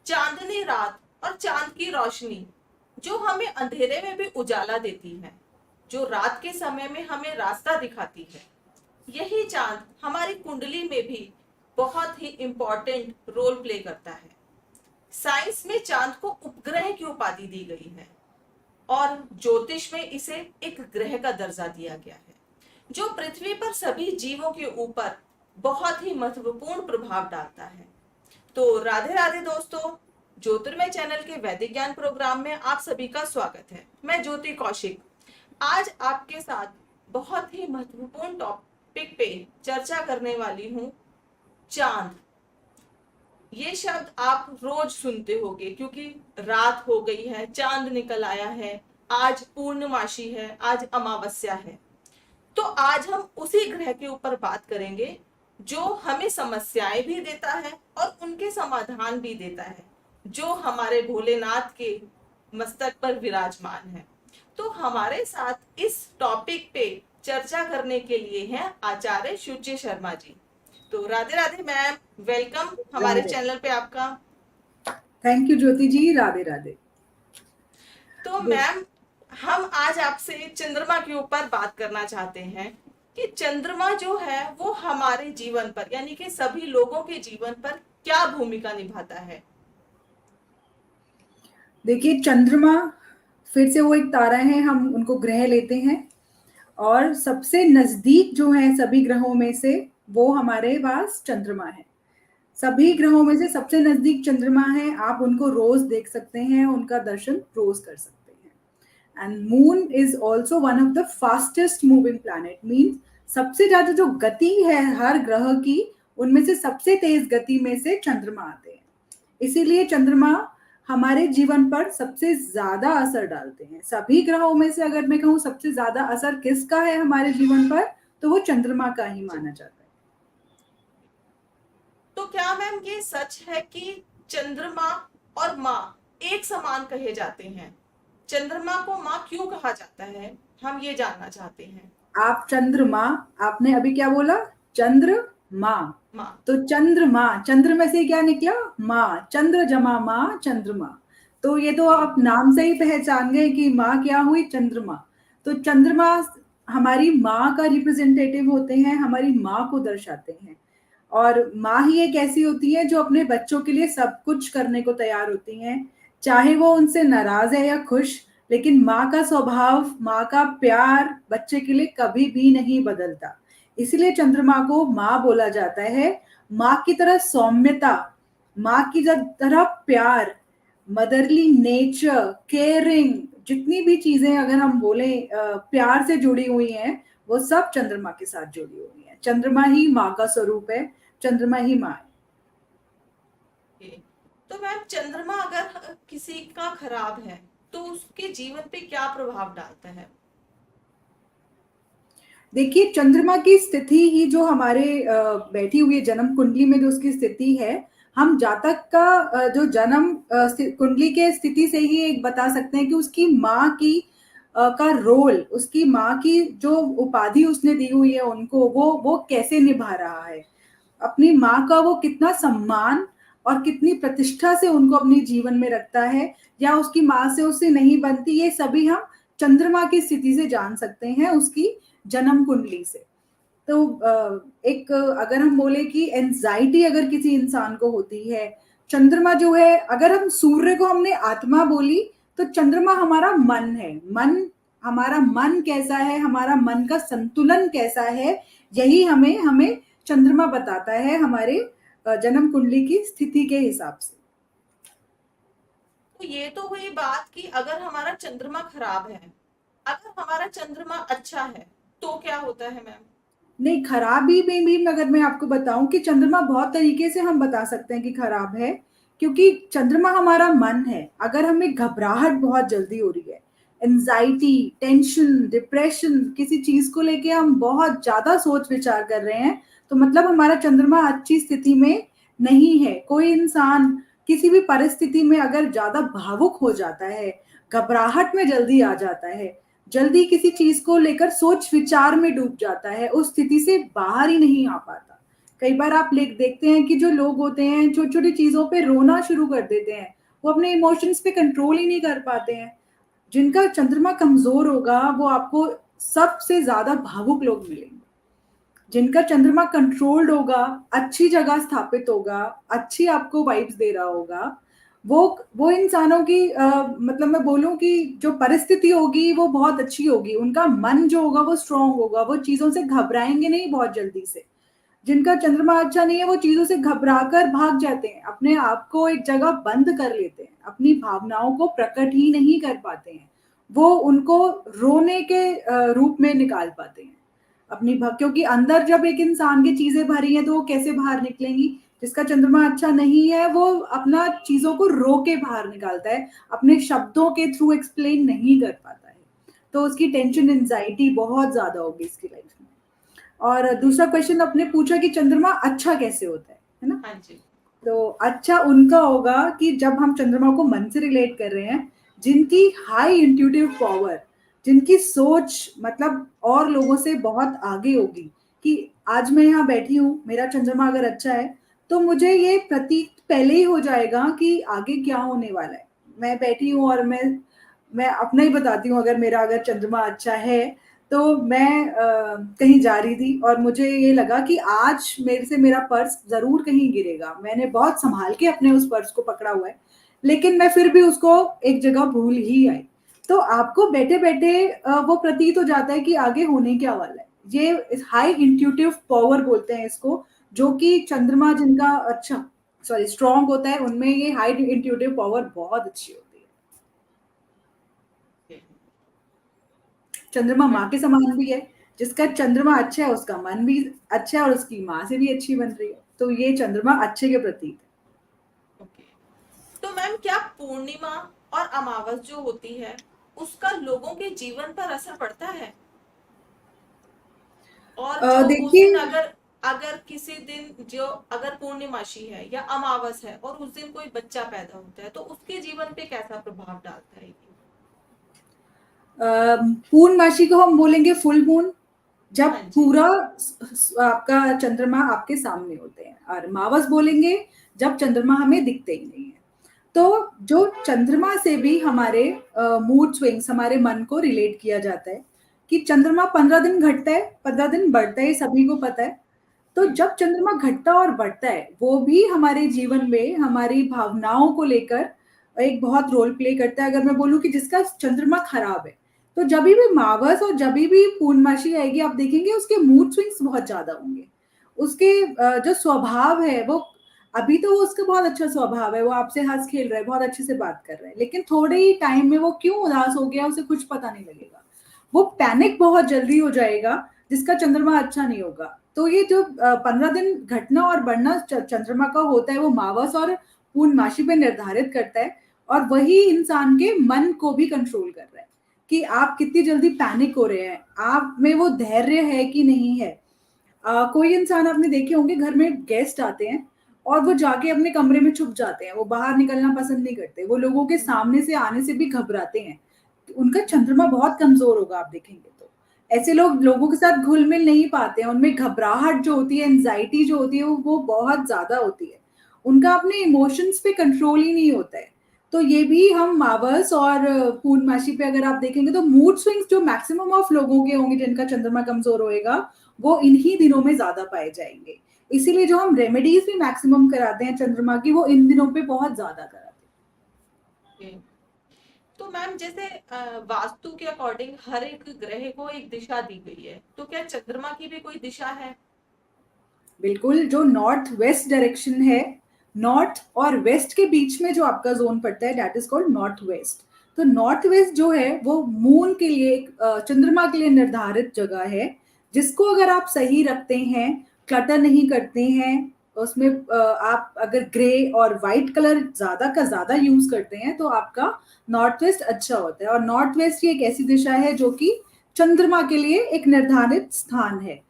चांदनी रात और चांद की रोशनी जो हमें अंधेरे में भी उजाला देती है, जो रात के समय में हमें रास्ता दिखाती है, यही चांद हमारी कुंडली में भी बहुत ही इम्पोर्टेंट रोल प्ले करता है। साइंस में चांद को उपग्रह की उपाधि दी गई है और ज्योतिष में इसे एक ग्रह का दर्जा दिया गया है, जो पृथ्वी पर सभी जीवों के ऊपर बहुत ही महत्वपूर्ण प्रभाव डालता है। तो राधे राधे दोस्तों, ज्योतिर्मय चैनल के वैदिक ज्ञान प्रोग्राम में आप सभी का स्वागत है। मैं ज्योति कौशिक आज आपके साथ बहुत ही महत्वपूर्ण टॉपिक पे चर्चा करने वाली हूँ, चांद। ये शब्द आप रोज सुनते होंगे क्योंकि रात हो गई है, चांद निकल आया है, आज पूर्णमासी है, आज अमावस्या है। तो आज हम उसी ग्रह के ऊपर बात करेंगे जो हमें समस्याएं भी देता है और उनके समाधान भी देता है, जो हमारे भोलेनाथ के मस्तक पर विराजमान है। तो हमारे साथ इस टॉपिक पे चर्चा करने के लिए हैं आचार्य शुचि शर्मा जी। तो राधे राधे मैम, वेलकम हमारे चैनल पे आपका। थैंक यू ज्योति जी, राधे राधे। तो मैम, हम आज आपसे चंद्रमा के ऊपर बात करना चाहते हैं कि चंद्रमा जो है वो हमारे जीवन पर यानी कि सभी लोगों के जीवन पर क्या भूमिका निभाता है। देखिए, चंद्रमा फिर से वो एक तारा है, हम उनको ग्रह लेते हैं और सबसे नजदीक जो है सभी ग्रहों में से वो हमारे पास चंद्रमा है। सभी ग्रहों में से सबसे नजदीक चंद्रमा है। आप उनको रोज देख सकते हैं, उनका दर्शन रोज कर सकते हैं। And moon is also one of the fastest moving planet, means सबसे ज्यादा जो गति है हर ग्रह की, उनमें से सबसे तेज गति में से चंद्रमा आते हैं। इसीलिए चंद्रमा हमारे जीवन पर सबसे ज्यादा असर डालते हैं। सभी ग्रहों में से अगर मैं कहूँ सबसे ज्यादा असर किसका है हमारे जीवन पर, तो वो चंद्रमा का ही माना जाता है। तो क्या मैम ये सच है कि चंद्रमा और माँ एक समान कहे जाते हैं? चंद्रमा को माँ क्यों कहा जाता है, हम ये जानना चाहते हैं। आप चंद्रमा, आपने अभी क्या बोला? चंद्र माँ। माँ। तो चंद्रमा, चंद्र में से क्या निकला? माँ। चंद्र जमा माँ, चंद्रमा। तो ये तो आप नाम से ही पहचान गए कि माँ क्या हुई? चंद्रमा। तो चंद्रमा हमारी माँ का रिप्रेजेंटेटिव होते हैं, हमारी माँ को दर्शाते हैं। और माँ ही एक ऐसी होती है जो अपने बच्चों के लिए सब कुछ करने को तैयार होती हैं, चाहे वो उनसे नाराज है या खुश। लेकिन माँ का स्वभाव, माँ का प्यार बच्चे के लिए कभी भी नहीं बदलता। इसलिए चंद्रमा को माँ बोला जाता है। माँ की तरह सौम्यता, माँ की तरह प्यार, मदरली नेचर, केयरिंग, जितनी भी चीजें अगर हम बोले प्यार से जुड़ी हुई हैं, वो सब चंद्रमा के साथ जुड़ी हुई हैं। चंद्रमा ही माँ का स्वरूप है, चंद्रमा ही माँ है। तो मैम, चंद्रमा अगर किसी का खराब है तो उसके जीवन पे क्या प्रभाव डालता है? देखिए, चंद्रमा की स्थिति ही जो हमारे बैठी हुई जन्म कुंडली में जो उसकी स्थिति है, हम जातक का जो जन्म कुंडली के स्थिति से ही एक बता सकते हैं कि उसकी माँ की का रोल, उसकी माँ की जो उपाधि उसने दी हुई है उनको, वो कैसे निभा रहा है। अपनी माँ का वो कितना सम्मान और कितनी प्रतिष्ठा से उनको अपने जीवन में रखता है, या उसकी माँ से उससे नहीं बनती, ये सभी हम चंद्रमा की स्थिति से जान सकते हैं, उसकी जन्म कुंडली से। तो एक अगर हम बोले कि एंजाइटी अगर किसी इंसान को होती है, चंद्रमा जो है, अगर हम सूर्य को हमने आत्मा बोली, तो चंद्रमा हमारा मन है। मन, हमारा मन कैसा है, हमारा मन का संतुलन कैसा है, यही हमें हमें चंद्रमा बताता है हमारे जन्म कुंडली की स्थिति के हिसाब से। तो ये तो हुई बात कि अगर हमारा चंद्रमा खराब है, अगर हमारा चंद्रमा अच्छा है तो क्या होता है मैम? नहीं, खराबी में भी अगर मैं आपको बताऊं कि चंद्रमा बहुत तरीके से हम बता सकते हैं कि खराब है, क्योंकि चंद्रमा हमारा मन है। अगर हमें घबराहट बहुत जल्दी हो रही है, एंजाइटी, टेंशन, डिप्रेशन, किसी चीज को लेके हम बहुत ज्यादा सोच विचार कर रहे हैं, तो मतलब हमारा चंद्रमा अच्छी स्थिति में नहीं है। कोई इंसान किसी भी परिस्थिति में अगर ज्यादा भावुक हो जाता है, घबराहट में जल्दी आ जाता है, जल्दी किसी चीज को लेकर सोच विचार में डूब जाता है, उस स्थिति से बाहर ही नहीं आ पाता। कई बार आप देखते हैं कि जो लोग होते हैं छोटी छोटी चीजों पे रोना शुरू कर देते हैं, वो अपने इमोशंस पे कंट्रोल ही नहीं कर पाते हैं। जिनका चंद्रमा कमजोर होगा वो आपको सबसे ज्यादा भावुक लोग मिलेंगे। जिनका चंद्रमा कंट्रोल्ड होगा, अच्छी जगह स्थापित होगा, अच्छी आपको वाइब्स दे रहा होगा, वो वो इंसानों की मतलब मैं बोलूं कि जो परिस्थिति होगी वो बहुत अच्छी होगी। उनका मन जो होगा वो स्ट्रांग होगा, वो चीजों से घबराएंगे नहीं बहुत जल्दी से। जिनका चंद्रमा अच्छा नहीं है वो चीजों से घबराकर भाग जाते हैं, अपने आप को एक जगह बंद कर लेते हैं, अपनी भावनाओं को प्रकट ही नहीं कर पाते हैं। वो उनको रोने के रूप में निकाल पाते हैं अपनी क्योंकि अंदर जब एक इंसान की चीजें भरी हैं तो वो कैसे बाहर निकलेंगी। जिसका चंद्रमा अच्छा नहीं है वो अपना चीजों को रो के बाहर निकालता है, अपने शब्दों के थ्रू एक्सप्लेन नहीं कर पाता है। तो उसकी टेंशन एंजाइटी बहुत ज्यादा होगी इसकी लाइफ में। और दूसरा क्वेश्चन आपने पूछा कि चंद्रमा अच्छा कैसे होता है ना? हाँ जी। तो अच्छा उनका होगा कि जब हम चंद्रमा को मन से रिलेट कर रहे हैं, जिनकी हाई इंट्यूटिव पावर, जिनकी सोच मतलब और लोगों से बहुत आगे होगी, कि आज मैं यहाँ बैठी हूँ, मेरा चंद्रमा अगर अच्छा है तो मुझे ये प्रतीत पहले ही हो जाएगा कि आगे क्या होने वाला है। मैं बैठी हूँ और मैं अपना ही बताती हूँ, अगर मेरा अगर चंद्रमा अच्छा है तो मैं कहीं जा रही थी और मुझे ये लगा कि आज मेरे से मेरा पर्स जरूर कहीं गिरेगा। मैंने बहुत संभाल के अपने उस पर्स को पकड़ा हुआ है, लेकिन मैं फिर भी उसको एक जगह भूल ही आई। तो आपको बैठे बैठे वो प्रतीत हो जाता है कि आगे होने क्या वाला है। ये हाई इंट्यूटिव पावर बोलते हैं इसको, जो कि चंद्रमा जिनका अच्छा सॉरी स्ट्रांग होता है उनमें ये हाई इंट्यूटिव पावर बहुत अच्छी होती है। चंद्रमा माँ के समान भी है, जिसका चंद्रमा अच्छा है उसका मन भी अच्छा है और उसकी माँ से भी अच्छी बन रही है, तो ये चंद्रमा अच्छे के प्रतीक है। ओके। तो मैम क्या पूर्णिमा और अमावस जो होती है उसका लोगों के जीवन पर असर पड़ता है? और जो उस देखिए, दिन अगर अगर किसी दिन जो अगर पूर्णिमाशी है या अमावस है और उस दिन कोई बच्चा पैदा होता है तो उसके जीवन पे कैसा प्रभाव डालता है ये? पूर्णमासी को हम बोलेंगे फुल मून, जब हाँ जी। पूरा आपका चंद्रमा आपके सामने होते हैं। और मावस बोलेंगे जब चंद्रमा हमें दिखते ही नहीं है। तो जो चंद्रमा से भी हमारे मूड स्विंग्स, हमारे मन को रिलेट किया जाता है कि चंद्रमा 15 दिन घटता है, 15 दिन बढ़ता है, सभी को पता है। तो जब चंद्रमा घटता और बढ़ता है वो भी हमारे जीवन में हमारी भावनाओं को लेकर एक बहुत रोल प्ले करता है। अगर मैं बोलूं कि जिसका चंद्रमा खराब है, तो जब भी मावस और जब भी पूर्णमासी आएगी आप देखेंगे उसके मूड स्विंग्स बहुत ज्यादा होंगे। उसके जो स्वभाव है वो, अभी तो वो उसका बहुत अच्छा स्वभाव है, वो आपसे हंस खेल रहा है, बहुत अच्छे से बात कर रहा है, लेकिन थोड़े ही टाइम में वो क्यों उदास हो गया उसे कुछ पता नहीं लगेगा। वो पैनिक बहुत जल्दी हो जाएगा जिसका चंद्रमा अच्छा नहीं होगा। तो ये जो 15 दिन घटना और बढ़ना चंद्रमा का होता है वो मावस और पूर्णमासी पे निर्धारित करता है। और वही इंसान के मन को भी कंट्रोल कर रहा है कि आप कितनी जल्दी पैनिक हो रहे हैं, आप में वो धैर्य है कि नहीं है। कोई इंसान आपने देखे होंगे घर में गेस्ट आते हैं और वो जाके अपने कमरे में छुप जाते हैं, वो बाहर निकलना पसंद नहीं करते, वो लोगों के सामने से आने से भी घबराते हैं। उनका चंद्रमा बहुत कमजोर होगा आप देखेंगे तो। ऐसे लोग लोगों के साथ घुल मिल नहीं पाते हैं, उनमें घबराहट जो होती है, एंजाइटी जो होती है वो बहुत ज्यादा होती है। उनका अपने इमोशंस पे कंट्रोल ही नहीं होता है। तो ये भी हम मावस और पूर्णमासी पे अगर आप देखेंगे तो मूड स्विंग्स जो मैक्सिमम ऑफ लोगों के होंगे जिनका चंद्रमा कमजोर होएगा वो इन्हीं दिनों में ज्यादा पाए जाएंगे। इसीलिए जो हम रेमेडीज भी मैक्सिमम कराते हैं चंद्रमा की वो इन दिनों पे बहुत ज्यादा कराते ओके। तो मैम जैसे वास्तु के अकॉर्डिंग हर एक ग्रह को एक दिशा दी गई है, तो क्या चंद्रमा की भी कोई दिशा है? हैं। बिल्कुल, जो नॉर्थ वेस्ट डायरेक्शन है, नॉर्थ और वेस्ट के बीच में जो आपका जोन पड़ता है that is called north west. तो नॉर्थ वेस्ट जो है वो मून के लिए चंद्रमा के लिए निर्धारित जगह है, जिसको अगर आप सही रखते हैं, क्लटर नहीं करते हैं, उसमें आप अगर ग्रे और वाइट कलर ज्यादा का ज्यादा यूज करते हैं तो आपका नॉर्थ वेस्ट अच्छा होता है। और नॉर्थ वेस्ट ये एक ऐसी दिशा है जो कि चंद्रमा के लिए एक निर्धारित स्थान है।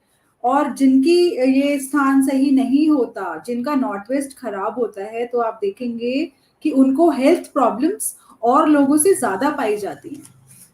और जिनकी ये स्थान सही नहीं होता, जिनका नॉर्थ वेस्ट खराब होता है, तो आप देखेंगे कि उनको हेल्थ प्रॉब्लम्स और लोगों से ज्यादा पाई जाती हैं।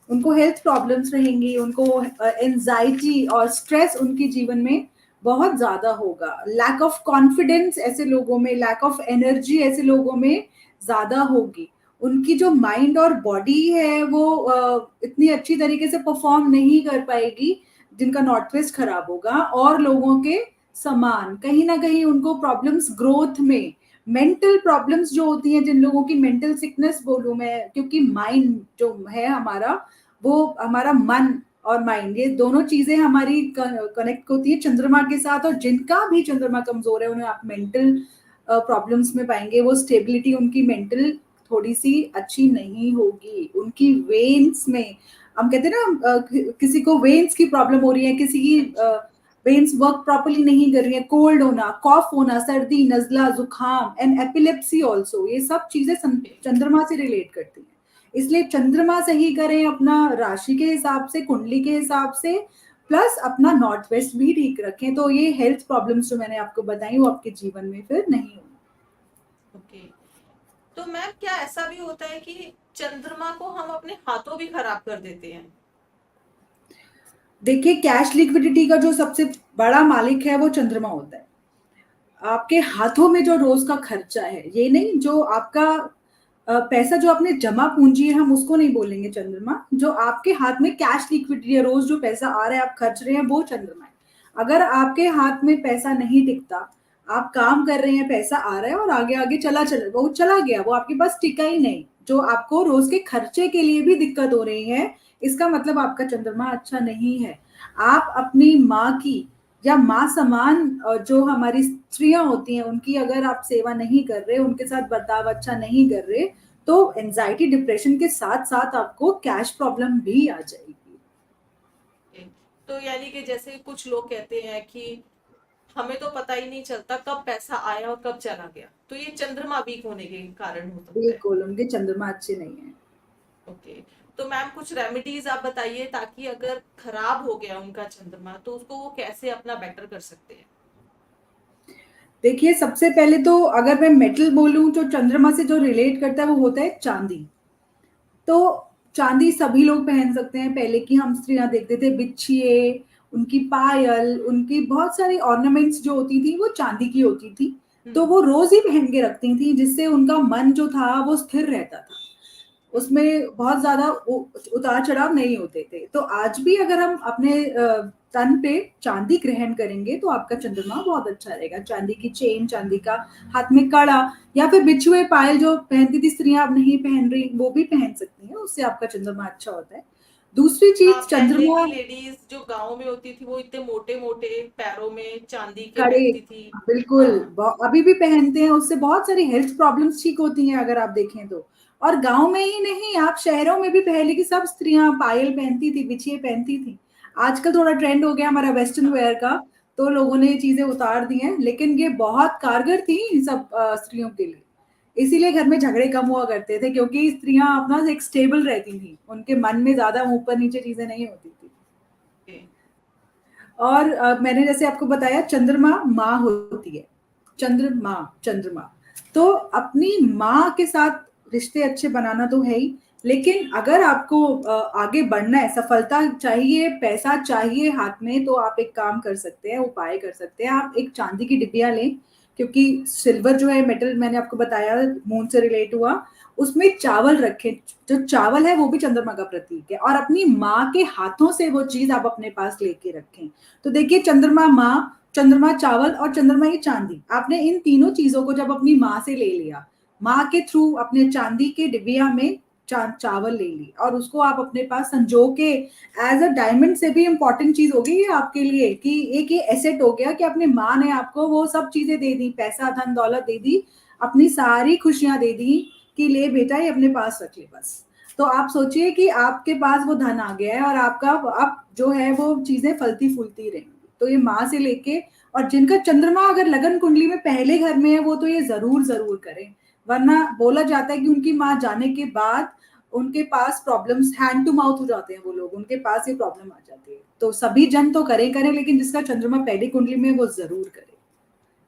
उनको हेल्थ प्रॉब्लम्स रहेंगी, उनको एंजाइटी और स्ट्रेस उनके जीवन में बहुत ज्यादा होगा। लैक ऑफ कॉन्फिडेंस ऐसे लोगों में, लैक ऑफ एनर्जी ऐसे लोगों में ज्यादा होगी। उनकी जो माइंड और बॉडी है वो इतनी अच्छी तरीके से परफॉर्म नहीं कर पाएगी, जिनका नॉर्थ वेस्ट खराब होगा। और लोगों के समान कहीं ना कहीं उनको प्रॉब्लम्स ग्रोथ में, मेंटल प्रॉब्लम्स जो होती हैं, जिन लोगों की मेंटल सिकनेस बोलूं मैं, क्योंकि माइंड जो है हमारा, वो हमारा मन और माइंड, ये दोनों चीजें हमारी कनेक्ट होती है चंद्रमा के साथ। और जिनका भी चंद्रमा कमजोर है उन्हें आप मेंटल प्रॉब्लम्स में पाएंगे। वो स्टेबिलिटी उनकी मेंटल थोड़ी सी अच्छी नहीं होगी। उनकी वेन्स में, हम कहते हैं ना किसी को वेन्स की प्रॉब्लम हो रही है, किसी की अच्छा। वेन्स वर्क प्रॉपर्ली नहीं कर रही है, कोल्ड होना, कॉफ होना, सर्दी, नजला, जुकाम एंड एपिलेप्सी ऑल्सो, ये सब चीजें चंद्रमा से रिलेट करती हैं। इसलिए चंद्रमा सही करें अपना राशि के हिसाब से, कुंडली के हिसाब से, प्लस अपना नॉर्थ वेस्ट भी ठीक रखें, तो ये हेल्थ प्रॉब्लम्स जो मैंने आपको बताई वो आपके जीवन में फिर नहीं होंगी। ओके। तो मैम क्या ऐसा भी होता है कि चंद्रमा को हम अपने हाथों भी खराब कर देते हैं? देखिए, कैश लिक्विडिटी का जो सबसे बड़ा मालिक है वो चंद्रमा होता है। आपके हाथों में जो रोज का खर्चा है, ये नहीं जो आपका पैसा जो आपने जमा पूंजी है, हम उसको नहीं बोलेंगे चंद्रमा। जो आपके हाथ में कैश लिक्विडिटी है, रोज जो पैसा आ रहा है आप खर्च रहे हैं, वो चंद्रमा है। अगर आपके हाथ में पैसा नहीं टिकता, आप काम कर रहे हैं, पैसा आ रहा है और आगे आगे वो चला गया, वो आपके पास टिका ही नहीं, जो आपको रोज के खर्चे के लिए भी दिक्कत हो रही है, इसका मतलब आपका चंद्रमा अच्छा नहीं है। आप अपनी माँ की या माँ समान जो हमारी स्त्रियां होती हैं उनकी अगर आप सेवा नहीं कर रहे, उनके साथ बर्ताव अच्छा नहीं कर रहे, तो एंजाइटी डिप्रेशन के साथ साथ आपको कैश प्रॉब्लम भी आ जाएगी। तो यानी कि जैसे कुछ लोग कहते हैं कि हमें तो पता ही नहीं चलता कब पैसा आया और कब चला गया, तो ये चंद्रमा वीक होने के कारण हो सकता है। बिल्कुल, उनके चंद्रमा अच्छे नहीं है। ओके। तो मैम कुछ रेमेडीज आप बताइए, ताकि अगर खराब हो गया उनका चंद्रमा तो उसको वो कैसे अपना बेटर कर सकते हैं? देखिए, सबसे पहले तो अगर मैं मेटल बोलूं जो चंद्रमा से जो रिलेट करता है वो होता है चांदी। तो चांदी सभी लोग पहन सकते हैं। पहले की हम स्त्रियां देखते थे बिच्छिए, उनकी पायल, उनकी बहुत सारी ऑर्नामेंट्स जो होती थी वो चांदी की होती थी। तो वो रोज ही पहन के रखती थी, जिससे उनका मन जो था वो स्थिर रहता था, उसमें बहुत ज्यादा उतार चढ़ाव नहीं होते थे। तो आज भी अगर हम अपने तन पे चांदी ग्रहण करेंगे तो आपका चंद्रमा बहुत अच्छा रहेगा। चांदी की चेन, चांदी का हाथ में कड़ा, या फिर बिछुए पायल जो पहनती थी स्त्रियां, अब नहीं पहन रही, वो भी पहन सकती हैं, उससे आपका चंद्रमा अच्छा होता है। दूसरी हाँ, चीज, पहले चंद्रमा की लेडीज जो गांव में होती थी वो इतने मोटे मोटे पैरों में चांदी के कड़े, पहनती थी। बिल्कुल, हाँ। अभी भी पहनते हैं, उससे बहुत सारी हेल्थ प्रॉब्लम्स ठीक होती हैं अगर आप देखें तो। और गांव में ही नहीं, आप शहरों में भी पहले की सब स्त्रियां पायल पहनती थी, बिछिए पहनती थी। आजकल थोड़ा ट्रेंड हो गया हमारा वेस्टर्न हाँ। वेयर का, तो लोगों ने ये चीजें उतार दी हैं, लेकिन ये बहुत कारगर थी इन सब स्त्रियों के लिए। इसीलिए घर में झगड़े कम हुआ करते थे, क्योंकि स्त्रियां अपना एक स्टेबल रहती थी, उनके मन में ज्यादा ऊपर नीचे चीजें नहीं होती थी। ओके। और मैंने जैसे आपको बताया चंद्रमा माँ होती है, चंद्रमा, तो अपनी माँ के साथ रिश्ते अच्छे बनाना तो है ही, लेकिन अगर आपको आगे बढ़ना है, सफलता चाहिए, पैसा चाहिए हाथ में, तो आप एक काम कर सकते हैं, उपाय कर सकते हैं। आप एक चांदी की डिबिया लें, क्योंकि सिल्वर जो है मेटल, मैंने आपको बताया मून से रिलेट हुआ, उसमें चावल रखें। जो चावल है वो भी चंद्रमा का प्रतीक है, और अपनी माँ के हाथों से वो चीज आप अपने पास लेके रखें। तो देखिए, चंद्रमा माँ, चंद्रमा चावल और चंद्रमा की चांदी, आपने इन तीनों चीजों को जब अपनी माँ से ले लिया, माँ के थ्रू अपने चांदी के डिबिया में चावल ले ली, और उसको आप अपने पास संजो के, एज अ डायमंड से भी इंपॉर्टेंट चीज होगी ये आपके लिए, कि एक ये एसेट हो गया कि अपने माँ ने आपको वो सब चीजें दे दी, पैसा धन दौलत दे दी, अपनी सारी खुशियां दे दी, कि ले बेटा ये अपने पास रख ले बस। तो आप सोचिए कि आपके पास वो धन आ गया है, और आपका अब जो है वो चीजें फलती फूलती रहेंगी। तो ये माँ से लेके, और जिनका चंद्रमा अगर लगन कुंडली में पहले घर में है, वो तो ये जरूर जरूर करें। वरना बोला जाता है कि उनकी माँ जाने के बाद उनके पास प्रॉब्लम्स हैंड टू माउथ हो जाते हैं, वो लोग, उनके पास ये प्रॉब्लम आ जाती है। तो सभी जन तो करें करें, लेकिन जिसका चंद्रमा पहली कुंडली में है, वो जरूर करे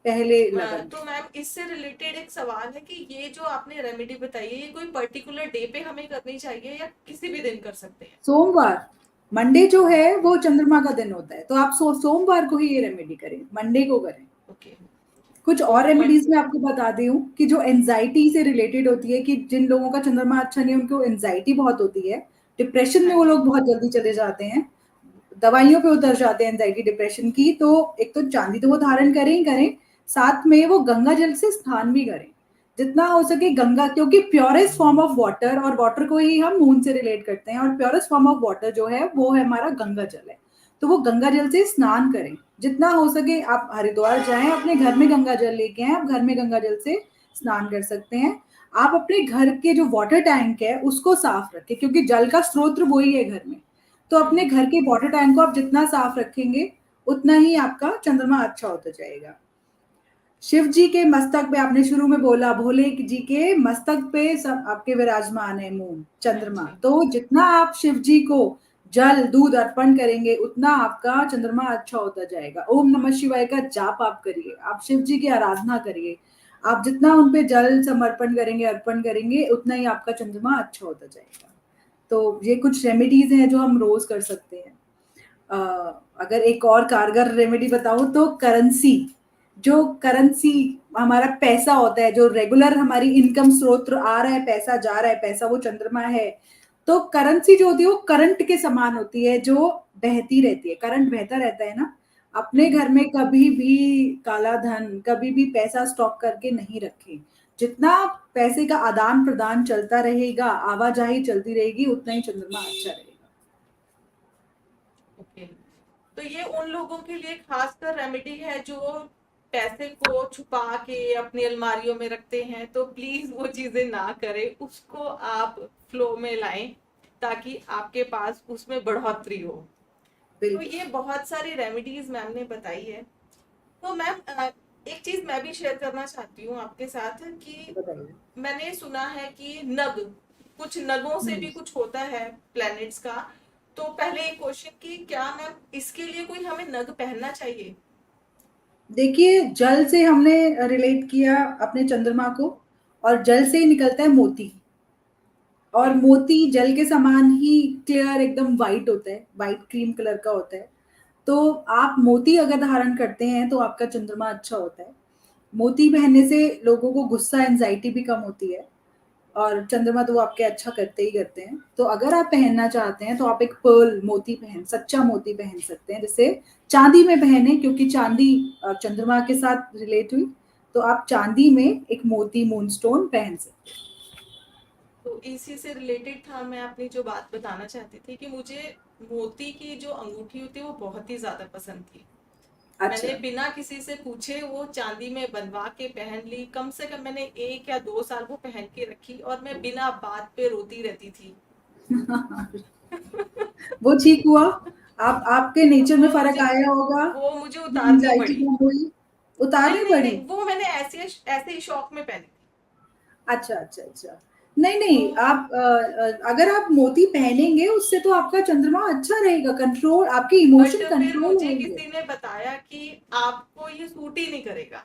पहले लगन में। तो मैम इससे रिलेटेड एक सवाल है कि ये जो आपने रेमेडी बताई है, ये कोई पर्टिकुलर डे पे हमें करनी चाहिए या किसी भी दिन कर सकते हैं? सोमवार, मंडे जो है वो चंद्रमा का दिन होता है, तो आप सोमवार को ही ये रेमेडी करें, मंडे को करें। ओके। कुछ तो और रेमेडीज मैं आपको बता दी हूँ कि जो एंजाइटी से रिलेटेड होती है, कि जिन लोगों का चंद्रमा अच्छा नहीं है उनको एंजाइटी बहुत होती है, डिप्रेशन में हाँ वो जी। लोग बहुत जल्दी चले जाते हैं, दवाइयों पे उतर जाते हैं एंजाइटी डिप्रेशन की, तो एक तो चांदी तो वो धारण करें ही करें, साथ में वो गंगा जल से स्नान भी करें जितना हो सके। गंगा, क्योंकि प्योरेस्ट फॉर्म ऑफ वाटर, और वाटर को ही हम मून से रिलेट करते हैं, और प्योरेस्ट फॉर्म ऑफ वाटर जो है वो है हमारा गंगा जल है, तो वो गंगा जल से स्नान करें जितना हो सके। आप हरिद्वार जाएं, अपने घर में गंगा जल लेके आए, आप घर में गंगा जल से स्नान कर सकते हैं। आप अपने घर के जो वाटर टैंक है उसको साफ रखें, क्योंकि जल का स्रोत वही है घर में, तो अपने घर के वाटर टैंक को आप जितना साफ रखेंगे उतना ही आपका चंद्रमा अच्छा होता जाएगा। शिव जी के मस्तक पे, आपने शुरू में बोला भोले जी के मस्तक पे सब आपके विराजमान है मून हाँ चंद्रमा, जी। तो जितना आप शिव जी को जल दूध अर्पण करेंगे उतना आपका चंद्रमा अच्छा होता जाएगा। ओम नमः शिवाय का जाप आप करिए, आप शिव जी की आराधना करिए, आप जितना उन पे जल समर्पण करेंगे, अर्पण करेंगे, उतना ही आपका चंद्रमा अच्छा होता जाएगा। तो ये कुछ रेमेडीज हैं जो हम रोज कर सकते हैं। अ, अगर एक और कारगर रेमेडी बताऊं तो करेंसी, जो करेंसी हमारा पैसा होता है, जो रेगुलर हमारी इनकम स्रोत आ रहा है, पैसा जा रहा है, पैसा वो चंद्रमा है, तो करेंसी जो होती है वो करंट के समान होती है, जो बहती रहती है, करंट बहता रहता है ना। अपने घर में कभी भी काला धन, कभी भी पैसा स्टॉक करके नहीं रखें। जितना पैसे का आदान प्रदान चलता रहेगा, आवाजाही चलती रहेगी, उतना ही चंद्रमा अच्छा रहेगा। ओके। तो ये उन लोगों के लिए खासकर रेमेडी है जो पैसे को छुपा के अपनी अलमारियों में रखते हैं, तो प्लीज वो चीजें ना करें, उसको आप फ्लो में लाएं ताकि आपके पास उसमें बढ़ोतरी हो। तो बिल्कुल। ये बहुत सारी रेमेडीज मैम ने बताई है। तो मैम एक चीज मैं भी शेयर करना चाहती हूँ आपके साथ कि बताइए। मैंने सुना है कि नग, कुछ नगों से हम्म। भी कुछ होता है प्लैनेट्स का। तो पहले एक क्वेश्चन कि क्या मैम इसके लिए कोई हमें नग पहनना चाहिए? देखिए, जल से हमने रिलेट किया अपने चंद्रमा को, और जल से ही निकलता है मोती, और जी। मोती जल के समान ही क्लियर एकदम वाइट होता है, वाइट क्रीम कलर का होता है। तो आप मोती अगर धारण करते हैं तो आपका चंद्रमा अच्छा होता है। मोती पहनने से लोगों को गुस्सा, एंजाइटी भी कम होती है, और चंद्रमा तो वो आपके अच्छा करते ही करते हैं। तो अगर आप पहनना चाहते हैं तो आप एक पर्ल मोती पहन, सच्चा मोती पहन सकते हैं, जैसे चांदी में पहने, क्योंकि चांदी चंद्रमा के साथ रिलेट हुई, तो आप चांदी में एक मोती मूनस्टोन पहन सकते हैं। तो इसी से रिलेटेड था, मैं अपनी जो बात बताना चाहती थी कि मुझे मोती की जो अंगूठी होती है वो बहुत ही ज्यादा पसंद थी। अच्छा। मैंने बिना किसी से पूछे वो चांदी में बनवा के पहन ली, कम से कम मैंने 1 या 2 साल वो पहन के रखी और मैं बिना बात पे रोती रहती थी। वो ठीक हुआ? आप आपके नेचर में वो फर्क मुझे आया होगा? वो मुझे उतारनी एंजाइटी पड़ी। कम हुई? नहीं उतारनी नहीं पड़ी? नहीं, वो मैंने ऐसे ऐसे ही शौक में पहनी थी। अच्छा, अच्छा, अच्छा। नहीं, तो नहीं, आप अगर आप मोती पहनेंगे उससे तो आपका चंद्रमा अच्छा रहेगा, कंट्रोल, आपके बट इमोशन फिर कंट्रोल मुझे होंगे। किसी ने बताया कि आपको ये सूट ही नहीं करेगा,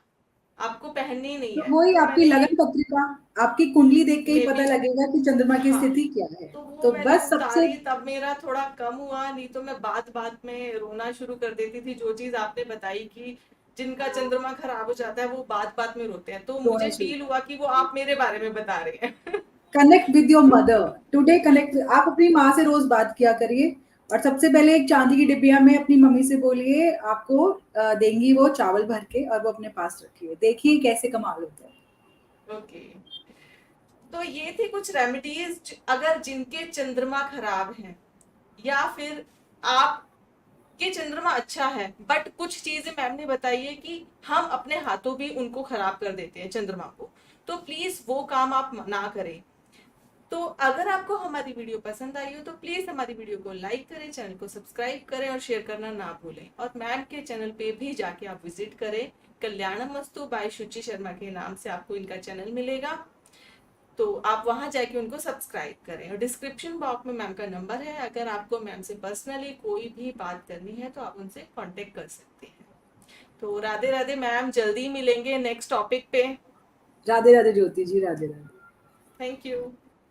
आपको पहननी ही नहीं तो है, वही तो आपकी मैंने लगन पत्रिका, आपकी कुंडली देख के ही मे पता बी, लगेगा कि चंद्रमा की हाँ, स्थिति क्या है। तो वो तो मैंने बस सबसे उतारी तब मेरा थोड़ा कम हुआ, नहीं तो मैं बात बात में रोना शुरू कर देती थी। जो चीज आपने बताई कि जिनका चंद्रमा खराब हो जाता है वो बात बात में रोते हैं, तो रोना मुझे शुरू फील हुआ कर, कि वो आप मेरे बारे में बता रहे हैं। Connect with your mother today, connect, आप अपनी माँ से रोज बात किया करिए, और सबसे पहले एक चांदी की डिबिया में अपनी मम्मी से बोलिए, आपको देंगी वो चावल भर के, और वो अपने पास रखिए, देखिए कैसे कमाल होता है। ओके। तो ये थी कुछ रेमेडीज अगर जिनके चंद्रमा खराब है, या फिर आप के चंद्रमा अच्छा है बट कुछ चीजें मैम ने बताई है कि हम अपने हाथों भी उनको खराब कर देते हैं चंद्रमा को, तो प्लीज वो काम आप ना करें। तो अगर आपको हमारी वीडियो पसंद आई हो तो प्लीज हमारी वीडियो को लाइक करें, चैनल को सब्सक्राइब करें और शेयर करना ना भूलें, और मैम के चैनल पे भी जाके आप विजिट करें। कल्याणम वस्तु बाय शुचि शर्मा के नाम से आपको इनका चैनल मिलेगा, तो आप वहां जाके उनको सब्सक्राइब करें। और डिस्क्रिप्शन बॉक्स में मैम का नंबर है, अगर आपको मैम से पर्सनली कोई भी बात करनी है तो आप उनसे कांटेक्ट कर सकते हैं। तो राधे राधे मैम, जल्दी मिलेंगे नेक्स्ट टॉपिक पे। राधे राधे ज्योति जी, राधे राधे। Thank you.